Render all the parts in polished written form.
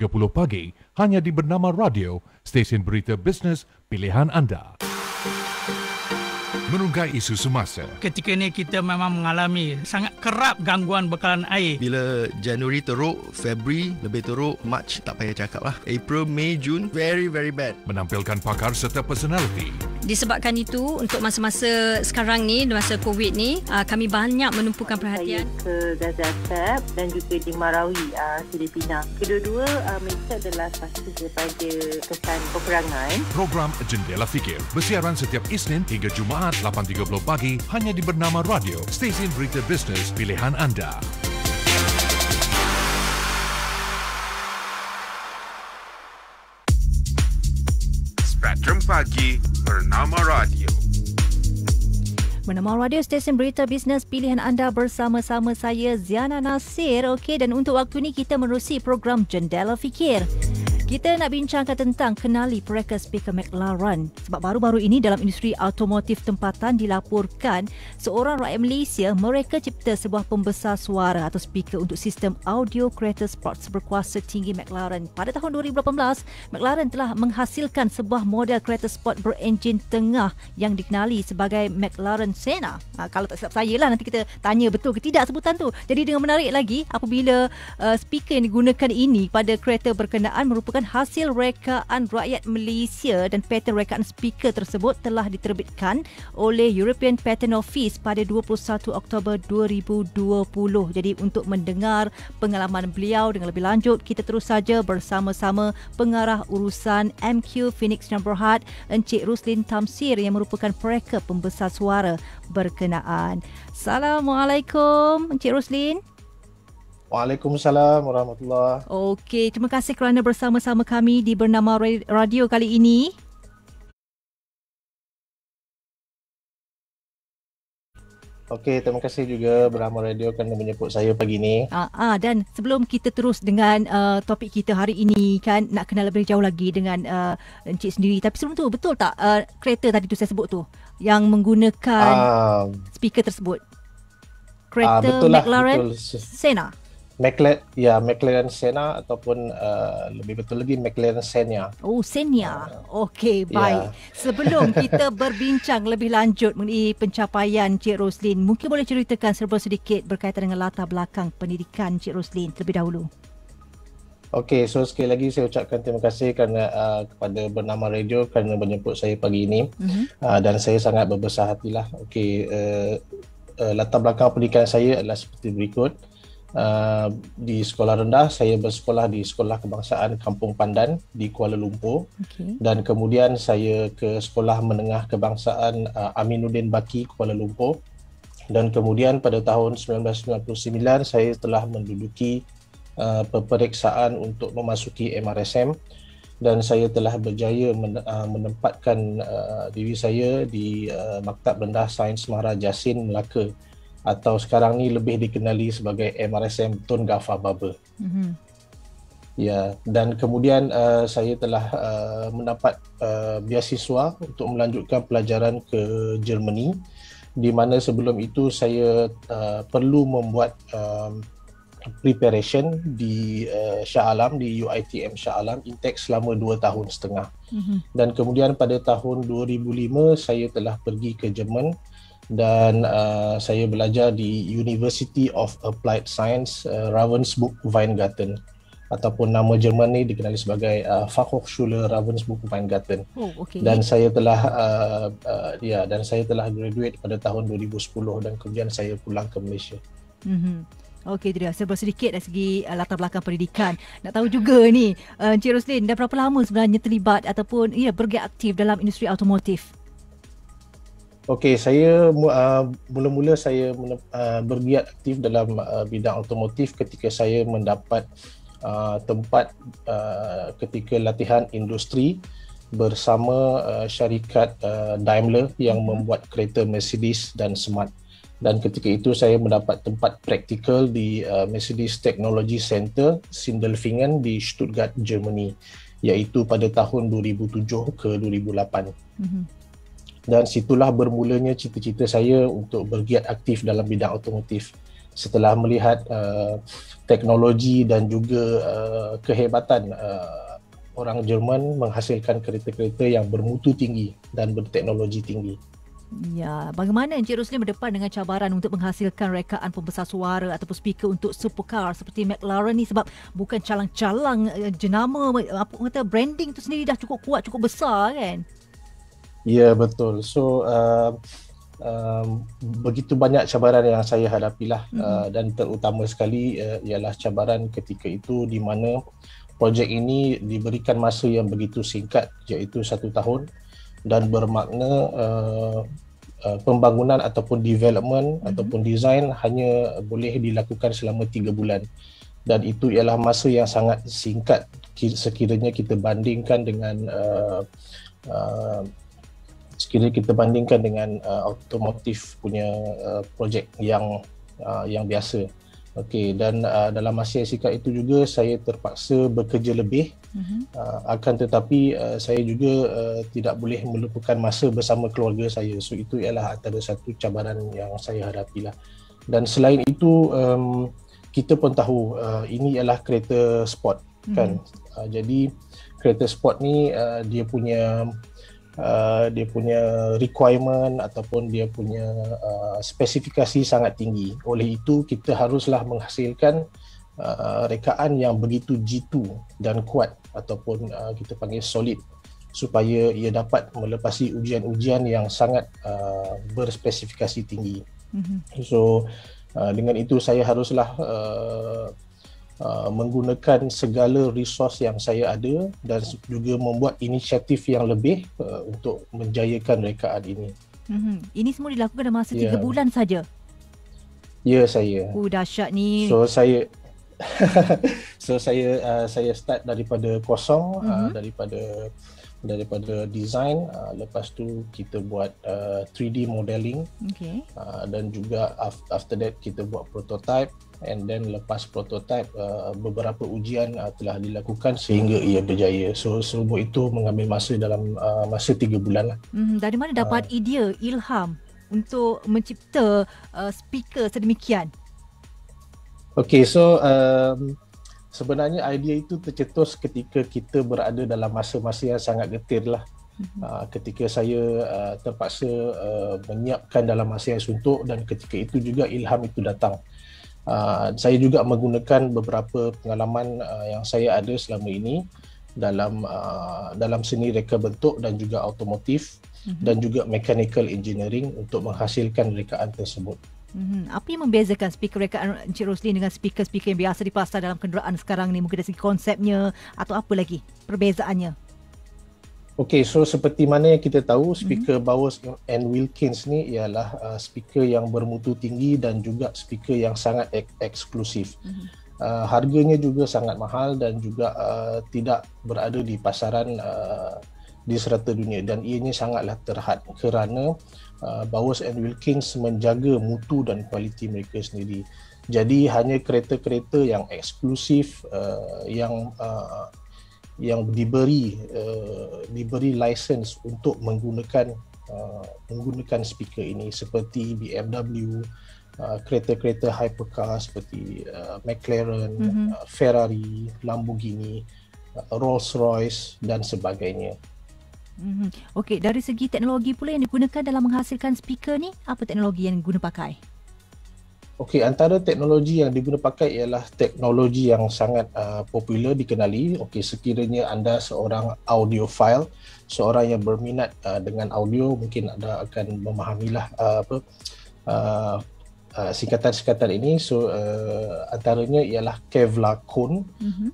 6.30 pagi hanya di Bernama Radio, stesen berita bisnes pilihan anda. Menunggai isu semasa. Ketika ini kita memang mengalami sangat kerap gangguan bekalan air. Bila Januari teruk, Februari lebih teruk, March tak payah cakap lah. April, May, June, very very bad. Menampilkan pakar serta personaliti. Disebabkan itu, untuk masa-masa sekarang ni, masa COVID ni, kami banyak menumpukan perhatian. Saya ke Gaziantep dan juga di Marawi, Filipina. Kedua-dua mereka adalah spesies daripada kesan peperangan. Program Jendela Fikir bersiaran setiap Isnin hingga Jumaat 8.30 pagi hanya di Bernama Radio, stesen berita bisnes pilihan anda. Spectrum Pagi Bernama Radio. Bernama Radio, stesen berita bisnes pilihan anda bersama-sama saya Ziana Nasir. Okey, dan untuk waktu ni kita menerusi program Jendela Fikir. Kita nak bincangkan tentang kenali pereka speaker McLaren. Sebab baru-baru ini dalam industri automotif tempatan dilaporkan seorang rakyat Malaysia mereka cipta sebuah pembesar suara atau speaker untuk sistem audio kereta sports berkuasa tinggi McLaren. Pada tahun 2018, McLaren telah menghasilkan sebuah model kereta sport berenjin tengah yang dikenali sebagai McLaren Senna. Kalau tak silap saya lah, nanti kita tanya betul ke tidak sebutan tu. Jadi dengan menarik lagi apabila speaker yang digunakan ini pada kereta berkenaan merupakan hasil rekaan rakyat Malaysia dan paten rekaan speaker tersebut telah diterbitkan oleh European Patent Office pada 21 Oktober 2020. Jadi untuk mendengar pengalaman beliau dengan lebih lanjut, kita terus saja bersama-sama pengarah urusan MQ Phoenix Number Berhad, Encik Ruslin Tamsir yang merupakan pereka pembesar suara berkenaan. Assalamualaikum Encik Ruslin. Waalaikumsalam warahmatullahi. Okey, terima kasih kerana bersama-sama kami di Bernama Radio kali ini. Okey, terima kasih juga Bernama Radio kerana menjemput saya pagi ini. Dan sebelum kita terus dengan topik kita hari ini, kan nak kenal lebih jauh lagi dengan Encik sendiri. Tapi sebelum tu, betul tak kereta tadi tu saya sebut tu yang menggunakan speaker tersebut? Kereta McLaren Senna. McLaren Senna ataupun lebih betul lagi McLaren Xenia. Oh, Xenia. Okey, baik. Sebelum kita berbincang lebih lanjut mengenai pencapaian Cik Roslin, mungkin boleh ceritakan serba sedikit berkaitan dengan latar belakang pendidikan Cik Roslin terlebih dahulu. Okey, so sekali lagi saya ucapkan terima kasih kerana kepada Bernama Radio kerana menjemput saya pagi ini. Dan saya sangat berbesar hatilah. Okey, latar belakang pendidikan saya adalah seperti berikut. Di sekolah rendah saya bersekolah di Sekolah Kebangsaan Kampung Pandan di Kuala Lumpur. Dan kemudian saya ke Sekolah Menengah Kebangsaan Aminuddin Baki Kuala Lumpur, dan kemudian pada tahun 1999 saya telah menduduki peperiksaan untuk memasuki MRSM dan saya telah berjaya menempatkan diri saya di Maktab Rendah Sains Mahara Jasin Melaka, atau sekarang ni lebih dikenali sebagai MRSM Tun Gafar Barber. Ya, dan kemudian saya telah mendapat beasiswa untuk melanjutkan pelajaran ke Germany, di mana sebelum itu saya perlu membuat preparation di Shah Alam, di UiTM Shah Alam, intake selama 2 tahun setengah. Dan kemudian pada tahun 2005 saya telah pergi ke Jerman dan saya belajar di University of Applied Science Ravensburg Weingarten, ataupun nama Jerman ni dikenali sebagai Fachhochschule Ravensburg Weingarten. Dan saya telah graduate pada tahun 2010 dan kemudian saya pulang ke Malaysia. Okey, dia serba sedikit dari segi latar belakang pendidikan. Nak tahu juga ni, Encik Roslin, dah berapa lama sebenarnya terlibat ataupun bergerak aktif dalam industri automotif? Okey, saya mula-mula saya bergiat aktif dalam bidang automotif ketika saya mendapat tempat ketika latihan industri bersama syarikat Daimler yang membuat kereta Mercedes dan Smart. Dan ketika itu saya mendapat tempat praktikal di Mercedes Technology Center Sindelfingen di Stuttgart, Germany, iaitu pada tahun 2007 ke 2008. Dan situlah bermulanya cita-cita saya untuk bergiat aktif dalam bidang automotif. setelah melihat teknologi dan juga kehebatan orang Jerman menghasilkan kereta-kereta yang bermutu tinggi dan berteknologi tinggi. Ya, bagaimana Encik Rosli berdepan dengan cabaran untuk menghasilkan rekaan pembesar suara ataupun speaker untuk supercar seperti McLaren ni, sebab bukan calang-calang jenama, apa kata, branding tu sendiri dah cukup kuat, cukup besar kan? Ya, betul. So begitu banyak cabaran yang saya hadapilah, dan terutama sekali ialah cabaran ketika itu di mana projek ini diberikan masa yang begitu singkat, iaitu 1 tahun, dan bermakna pembangunan ataupun development ataupun design hanya boleh dilakukan selama 3 bulan, dan itu ialah masa yang sangat singkat sekiranya kita bandingkan dengan automotif punya projek yang biasa. Okey, dan dalam masa yang singkat itu juga saya terpaksa bekerja lebih, akan tetapi saya juga tidak boleh melupakan masa bersama keluarga saya. So itu ialah antara satu cabaran yang saya hadapilah. Dan selain itu kita pun tahu ini ialah kereta sport kan. Jadi kereta sport ni dia punya requirement ataupun dia punya spesifikasi sangat tinggi. Oleh itu kita haruslah menghasilkan rekaan yang begitu jitu dan kuat ataupun kita panggil solid, supaya ia dapat melepasi ujian-ujian yang sangat berspesifikasi tinggi. So dengan itu saya haruslah menggunakan segala resource yang saya ada dan juga membuat inisiatif yang lebih untuk menjayakan rekaan ini. Ini semua dilakukan dalam masa 3 bulan saja? Ya, saya. Dahsyat ni. So saya saya start daripada kosong, daripada design, lepas tu kita buat 3D modeling, dan juga after that kita buat prototype, and then lepas prototype beberapa ujian telah dilakukan sehingga ia berjaya. So semua itu mengambil masa dalam masa 3 bulan lah. Dari mana dapat idea, ilham untuk mencipta speaker sedemikian? Okay, so sebenarnya idea itu tercetus ketika kita berada dalam masa-masa yang sangat getir lah. Ketika saya terpaksa menyiapkan dalam masa yang suntuk, dan ketika itu juga ilham itu datang. Saya juga menggunakan beberapa pengalaman yang saya ada selama ini dalam seni reka bentuk dan juga automotif, dan juga mechanical engineering untuk menghasilkan rekaan tersebut. Apa yang membezakan speaker rekaan Encik Rosli dengan speaker-speaker yang biasa dipasang dalam kenderaan sekarang ni? Mungkin dari segi konsepnya atau apa lagi perbezaannya? Okey, so seperti mana yang kita tahu, speaker Bowers and Wilkins ni ialah speaker yang bermutu tinggi dan juga speaker yang sangat eksklusif. Harganya juga sangat mahal dan juga tidak berada di pasaran di serata dunia, dan ianya sangatlah terhad kerana Bowers and Wilkins menjaga mutu dan kualiti mereka sendiri. Jadi hanya kereta-kereta yang eksklusif yang diberi license untuk menggunakan speaker ini, seperti BMW, kereta-kereta hypercar seperti McLaren, Ferrari, Lamborghini, Rolls-Royce dan sebagainya. Okey, dari segi teknologi pula yang digunakan dalam menghasilkan speaker ni, apa teknologi yang guna pakai? Okey, antara teknologi yang diguna pakai ialah teknologi yang sangat popular dikenali. Okey, sekiranya anda seorang audiophile, seorang yang berminat dengan audio, mungkin anda akan memahamilah singkatan-singkatan ini. So antaranya ialah Kevlar cone,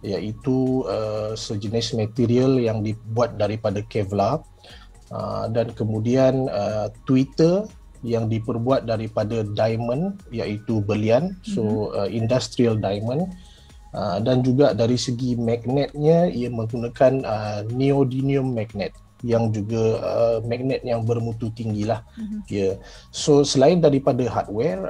iaitu sejenis material yang dibuat daripada Kevlar, dan kemudian Tweeter yang diperbuat daripada diamond, iaitu belian, so industrial diamond, dan juga dari segi magnetnya ia menggunakan neodymium magnet yang juga magnet yang bermutu tinggi lah. So selain daripada hardware,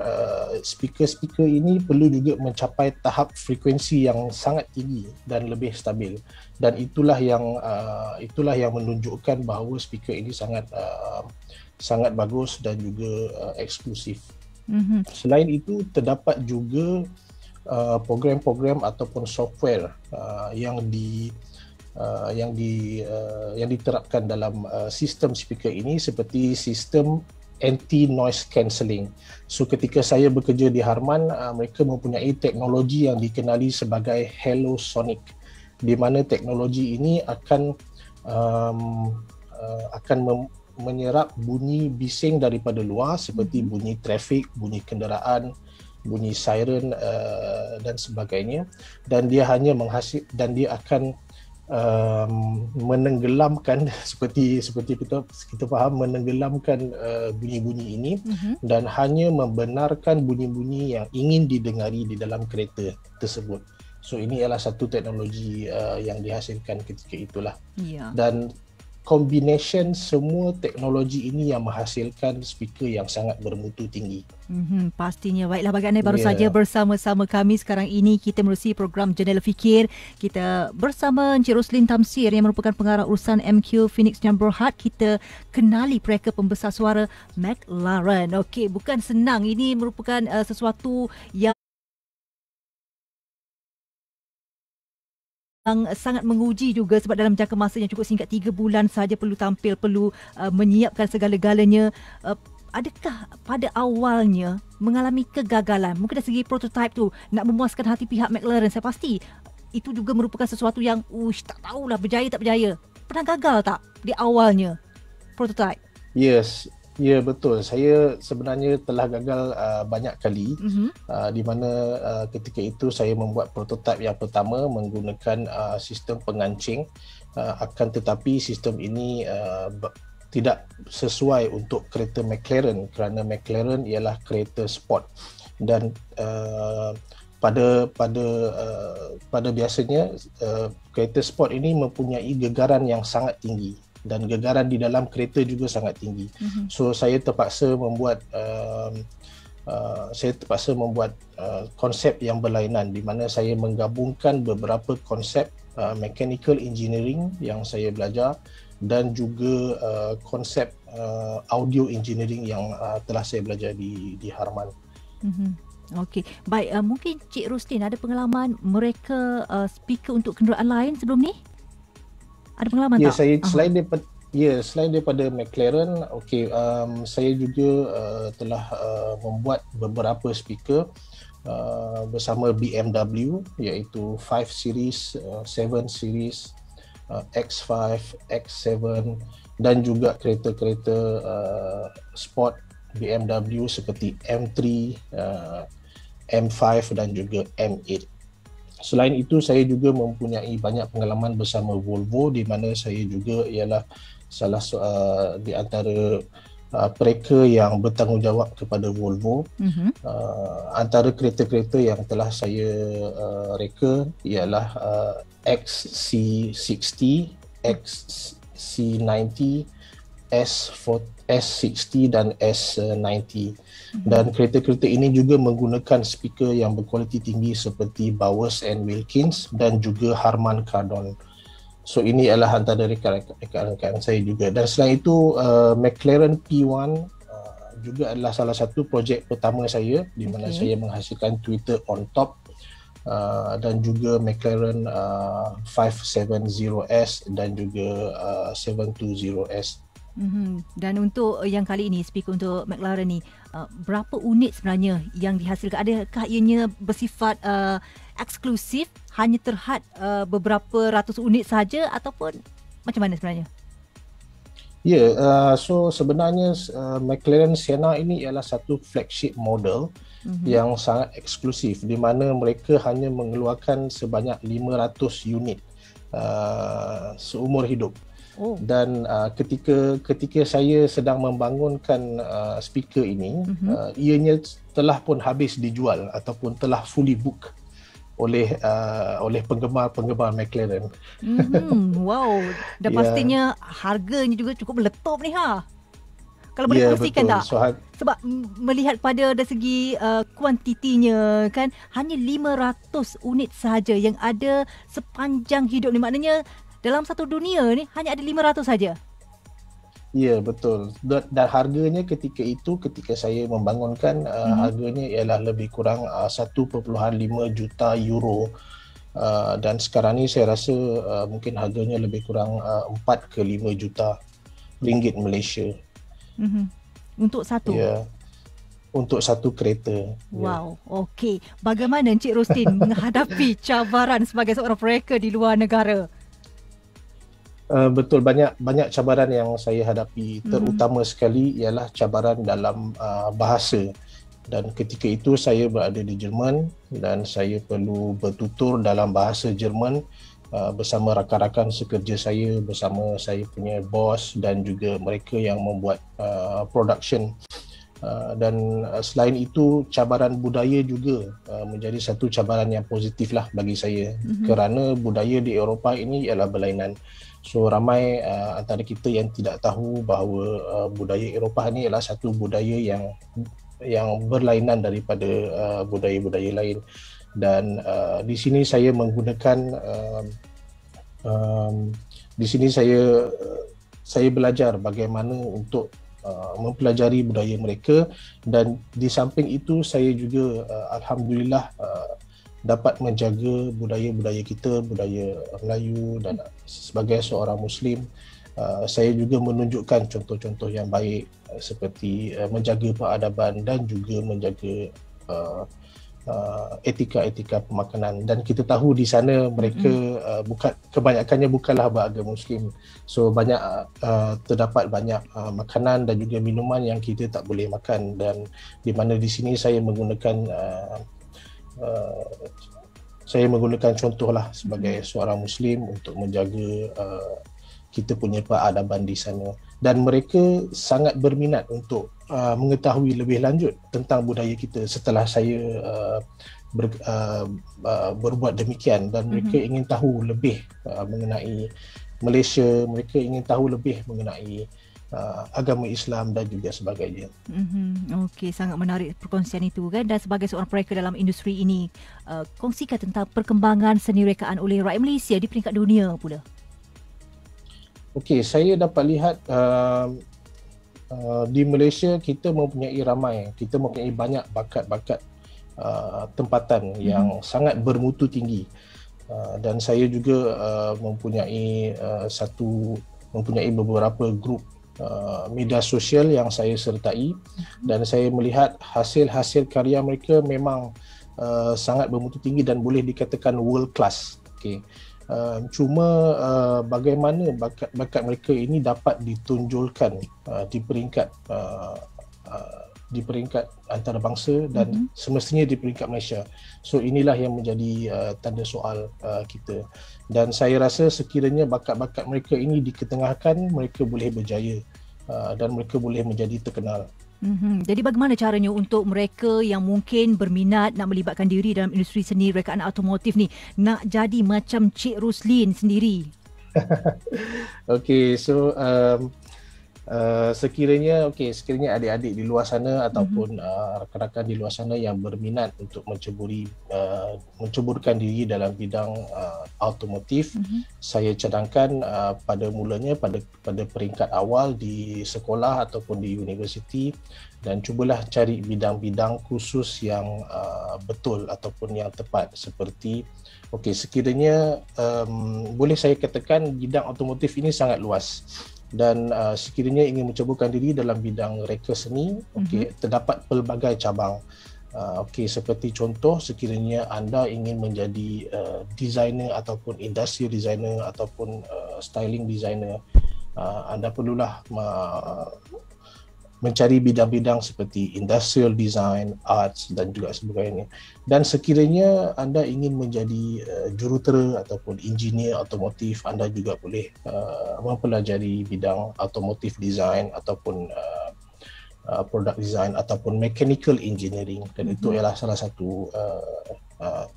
speaker-speaker ini perlu juga mencapai tahap frekuensi yang sangat tinggi dan lebih stabil, dan itulah yang menunjukkan bahawa speaker ini sangat bagus dan juga eksklusif. Selain itu, terdapat juga program-program ataupun software yang diterapkan dalam sistem speaker ini, seperti sistem anti-noise cancelling. So ketika saya bekerja di Harman, mereka mempunyai teknologi yang dikenali sebagai Hello Sonic, di mana teknologi ini akan menyerap bunyi bising daripada luar, seperti bunyi trafik, bunyi kenderaan, bunyi siren dan sebagainya, dan dia akan menenggelamkan seperti kita faham, menenggelamkan bunyi-bunyi ini dan hanya membenarkan bunyi-bunyi yang ingin didengari di dalam kereta tersebut. So ini adalah satu teknologi yang dihasilkan ketika itulah. Dan combination semua teknologi ini yang menghasilkan speaker yang sangat bermutu tinggi. Pastinya. Baiklah, bagi anda baru saja bersama-sama kami sekarang ini, kita menerusi program Jendela Fikir. Kita bersama Encik Roslin Tamsir yang merupakan pengarah urusan MQ Phoenix John Berhad. Kita kenali mereka pembesar suara McLaren. Okey, bukan senang. Ini merupakan sesuatu yang sangat menguji juga, sebab dalam jangka masa yang cukup singkat 3 bulan saja perlu tampil, perlu menyiapkan segala-galanya. Adakah pada awalnya mengalami kegagalan? Mungkin dari segi prototype tu nak memuaskan hati pihak McLaren. Saya pasti itu juga merupakan sesuatu yang tak tahulah berjaya tak berjaya. Pernah gagal tak di awalnya prototype? Yes. Ya, betul. Saya sebenarnya telah gagal banyak kali, di mana ketika itu saya membuat prototipe yang pertama menggunakan sistem pengancing, akan tetapi sistem ini tidak sesuai untuk kereta McLaren, kerana McLaren ialah kereta sport, dan pada biasanya kereta sport ini mempunyai gegaran yang sangat tinggi dan gegaran di dalam kereta juga sangat tinggi. So saya terpaksa membuat konsep yang berlainan, di mana saya menggabungkan beberapa konsep mechanical engineering yang saya belajar dan juga konsep audio engineering yang telah saya belajar di Harman. Okey, baik. Mungkin Cik Roslin ada pengalaman mereka speaker untuk kenderaan lain sebelum ni? Ada pengalaman tak? Selain daripada McLaren, saya juga telah membuat beberapa speaker bersama BMW, iaitu 5 series, 7 series, X5, X7, dan juga kereta-kereta sport BMW seperti M3, M5 dan juga M8. Selain itu, saya juga mempunyai banyak pengalaman bersama Volvo, di mana saya juga ialah salah di antara mereka yang bertanggungjawab kepada Volvo. Antara kereta-kereta yang telah saya reka ialah XC60, XC90, S60 dan S90. Dan kereta-kereta ini juga menggunakan speaker yang berkualiti tinggi seperti Bowers & Wilkins dan juga Harman Kardon. So ini adalah antara rekan-rekan saya juga. Dan selain itu, McLaren P1 juga adalah salah satu projek pertama saya, di mana saya menghasilkan Twitter on top, dan juga McLaren 570S dan juga 720S. Dan untuk yang kali ini, speaker untuk McLaren ni, berapa unit sebenarnya yang dihasilkan? Adakah ianya bersifat eksklusif, hanya terhad beberapa ratus unit saja, ataupun macam mana sebenarnya? So sebenarnya McLaren Sienna ini ialah satu flagship model yang sangat eksklusif, di mana mereka hanya mengeluarkan sebanyak 500 unit seumur hidup. Dan ketika saya sedang membangunkan speaker ini, ianya telah pun habis dijual ataupun telah fully book oleh penggemar McLaren. Wow, dan pastinya harganya juga cukup meletup ni Kalau boleh kongsikan tak? Sebab melihat pada dari segi kuantitinya kan, hanya 500 unit sahaja yang ada sepanjang hidup ni. Maknanya dalam satu dunia ni hanya ada 500 saja. Ya, betul. Dan harganya ketika itu, ketika saya membangunkan, harganya ialah lebih kurang 1.5 juta euro. Dan sekarang ni saya rasa mungkin harganya lebih kurang 4 ke 5 juta ringgit Malaysia. Untuk satu? Ya, untuk satu kereta. Wow, okey. Bagaimana Encik Rustin menghadapi cabaran sebagai seorang pereka di luar negara? Betul, banyak cabaran yang saya hadapi. Terutama sekali ialah cabaran dalam bahasa. Dan ketika itu saya berada di Jerman dan saya perlu bertutur dalam bahasa Jerman bersama rakan-rakan sekerja saya, bersama saya punya bos dan juga mereka yang membuat production. Dan selain itu, cabaran budaya juga menjadi satu cabaran yang positif lah bagi saya, kerana budaya di Eropah ini ialah berlainan. So ramai antara kita yang tidak tahu bahawa budaya Eropah ini ialah satu budaya yang berlainan daripada budaya-budaya lain. Dan di sini saya menggunakan di sini saya belajar bagaimana untuk mempelajari budaya mereka, dan di samping itu saya juga alhamdulillah dapat menjaga budaya-budaya kita, budaya Melayu, dan sebagai seorang Muslim saya juga menunjukkan contoh-contoh yang baik seperti menjaga peradaban dan juga menjaga etika-etika pemakanan. Dan kita tahu di sana mereka kebanyakannya bukanlah beragama Muslim. So banyak terdapat banyak makanan dan juga minuman yang kita tak boleh makan, dan di mana di sini saya menggunakan contohlah sebagai seorang Muslim untuk menjaga kita punya peradaban di sana. Dan mereka sangat berminat untuk mengetahui lebih lanjut tentang budaya kita setelah saya berbuat demikian, dan mereka ingin tahu lebih mengenai Malaysia, mereka ingin tahu lebih mengenai agama Islam dan juga sebagainya. Okey, sangat menarik perkongsian itu kan. Dan sebagai seorang pereka dalam industri ini, kongsikan tentang perkembangan seni rekaan oleh rakyat Malaysia di peringkat dunia pula. Okey, saya dapat lihat di Malaysia kita mempunyai banyak bakat-bakat tempatan yang sangat bermutu tinggi, dan saya juga mempunyai beberapa grup media sosial yang saya sertai, dan saya melihat hasil-hasil karya mereka memang sangat bermutu tinggi dan boleh dikatakan world class. Okey. Cuma bagaimana bakat mereka ini dapat ditonjolkan di peringkat antarabangsa dan semestinya di peringkat Malaysia. So inilah yang menjadi tanda soal kita. Dan saya rasa sekiranya bakat-bakat mereka ini diketengahkan, mereka boleh berjaya dan mereka boleh menjadi terkenal. Jadi bagaimana caranya untuk mereka yang mungkin berminat nak melibatkan diri dalam industri seni rekaan otomotif ni, nak jadi macam Cik Ruslin sendiri? Okey, so sekiranya adik-adik di luar sana ataupun rakan-rakan di luar sana yang berminat untuk menceburkan diri dalam bidang automotif, saya cadangkan pada mulanya pada peringkat awal di sekolah ataupun di universiti, dan cubalah cari bidang-bidang khusus yang betul ataupun yang tepat. Seperti sekiranya boleh saya katakan bidang automotif ini sangat luas, dan sekiranya ingin menceburkan diri dalam bidang reka seni, terdapat pelbagai cabang. Seperti contoh, sekiranya anda ingin menjadi designer ataupun industrial designer ataupun styling designer, anda perlulah mencari bidang-bidang seperti industrial design, arts dan juga sebagainya. Dan sekiranya anda ingin menjadi jurutera ataupun engineer otomotif, anda juga boleh mempelajari bidang automotive design ataupun product design ataupun mechanical engineering, dan itu ialah salah satu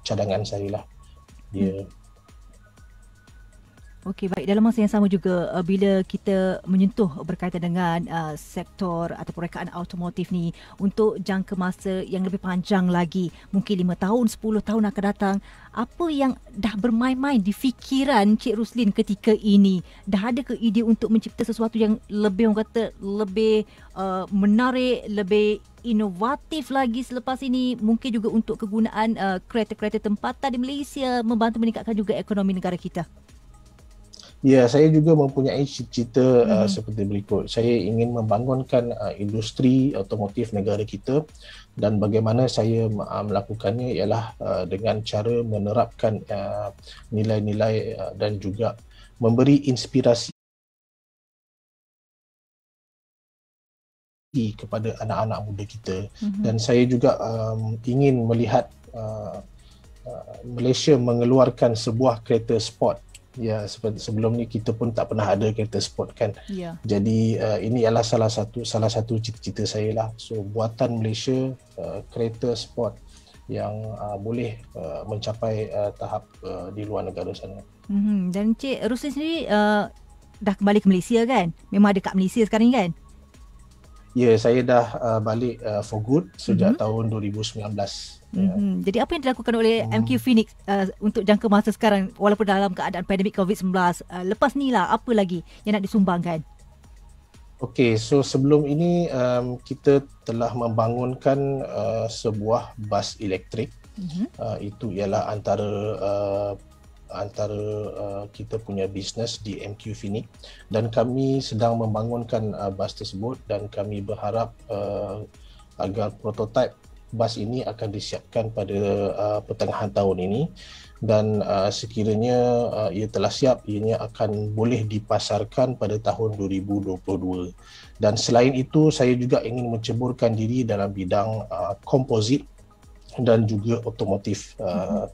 cadangan saya lah. Okey, baik. Dalam masa yang sama juga bila kita menyentuh berkaitan dengan sektor atau rekaan automotif ni untuk jangka masa yang lebih panjang lagi, mungkin 5 tahun, 10 tahun akan datang, apa yang dah bermain-main di fikiran Cik Ruslin ketika ini? Dah ada ke idea untuk mencipta sesuatu yang lebih, orang kata, lebih menarik, lebih inovatif lagi selepas ini, mungkin juga untuk kegunaan kereta-kereta tempatan di Malaysia, membantu meningkatkan juga ekonomi negara kita? Ya, saya juga mempunyai cita-cita seperti berikut. Saya ingin membangunkan industri otomotif negara kita, dan bagaimana saya melakukannya ialah dengan cara menerapkan nilai-nilai dan juga memberi inspirasi kepada anak-anak muda kita. Dan saya juga ingin melihat Malaysia mengeluarkan sebuah kereta sport. Ya, seperti sebelum ni kita pun tak pernah ada kereta sport kan. Jadi ini adalah salah satu cita-cita saya lah. So buatan Malaysia, kereta sport yang boleh mencapai tahap di luar negara sana. Dan Cik Ruslin sendiri dah kembali ke Malaysia kan? Memang ada kat Malaysia sekarang ni kan? Ya, saya dah balik for good sejak tahun 2019. Jadi apa yang dilakukan oleh MQ Phoenix untuk jangka masa sekarang walaupun dalam keadaan pandemik COVID-19? Lepas ni lah, apa lagi yang nak disumbangkan? Okey, so sebelum ini kita telah membangunkan sebuah bas elektrik. Itu ialah antara kita punya bisnes di MQ Phoenix, dan kami sedang membangunkan bas tersebut, dan kami berharap agar prototipe bas ini akan disiapkan pada pertengahan tahun ini, dan sekiranya ia telah siap, ianya akan boleh dipasarkan pada tahun 2022. Dan selain itu, saya juga ingin menceburkan diri dalam bidang komposit dan juga otomotif,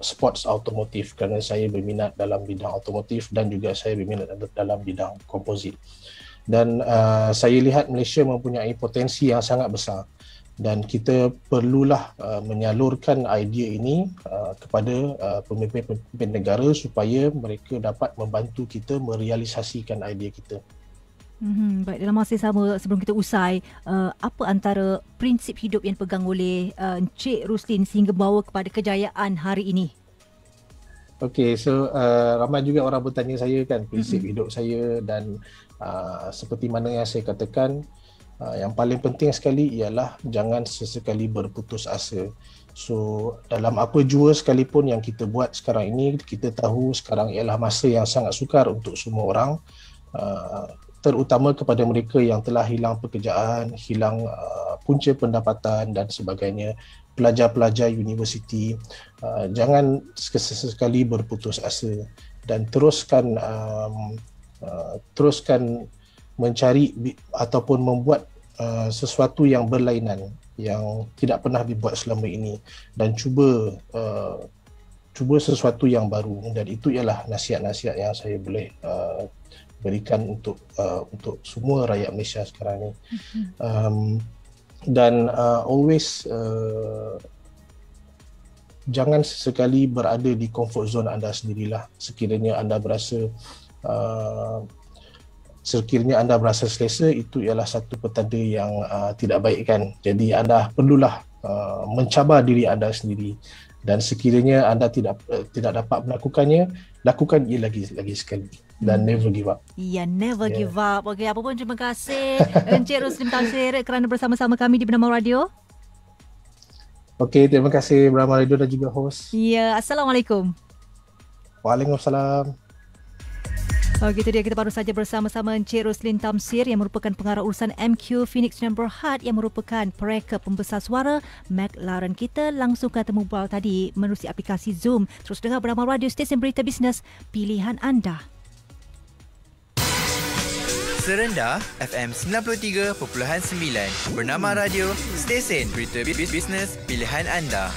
sports automotif, kerana saya berminat dalam bidang otomotif dan juga saya berminat dalam bidang komposit. Dan saya lihat Malaysia mempunyai potensi yang sangat besar, dan kita perlulah menyalurkan idea ini kepada pemimpin-pemimpin negara supaya mereka dapat membantu kita merealisasikan idea kita. Baik, dalam masa yang sama sebelum kita usai, apa antara prinsip hidup yang dipegang oleh Encik Ruslin sehingga bawa kepada kejayaan hari ini? Okey, so ramai juga orang bertanya saya kan prinsip hidup saya, dan seperti mana yang saya katakan, yang paling penting sekali ialah jangan sesekali berputus asa. So dalam apa jua sekalipun yang kita buat sekarang ini, kita tahu sekarang ialah masa yang sangat sukar untuk semua orang, terutama kepada mereka yang telah hilang pekerjaan, hilang punca pendapatan dan sebagainya, pelajar-pelajar universiti. Jangan sesekali berputus asa, dan teruskan mencari ataupun membuat sesuatu yang berlainan, yang tidak pernah dibuat selama ini, dan cuba sesuatu yang baru. Dan itu ialah nasihat-nasihat yang saya boleh berikan untuk semua rakyat Malaysia sekarang ni. Dan always jangan sesekali berada di comfort zone anda sendirilah. Sekiranya anda berasa selesa, itu ialah satu petanda yang tidak baik kan. Jadi anda perlulah mencabar diri anda sendiri, dan sekiranya anda tidak dapat melakukannya, lakukan ia lagi sekali, dan never give up. Never give up. Okey, apa pun terima kasih Encik Ruslin Tamsir kerana bersama-sama kami di Bernama Radio. Okey, terima kasih Bernama Radio dan juga host. Assalamualaikum. Waalaikumsalam. Itu dia, kita baru saja bersama-sama Encik Ruslin Tamsir yang merupakan pengarah urusan MQ Phoenix dan Berhad yang merupakan pereka pembesar suara McLaren. Kita langsungkan temu bual tadi menerusi aplikasi Zoom. Terus dengar Bernama Radio, stesen berita bisnes pilihan anda. Serendah FM 93.9, Bernama Radio, stesen berita bisnes pilihan anda.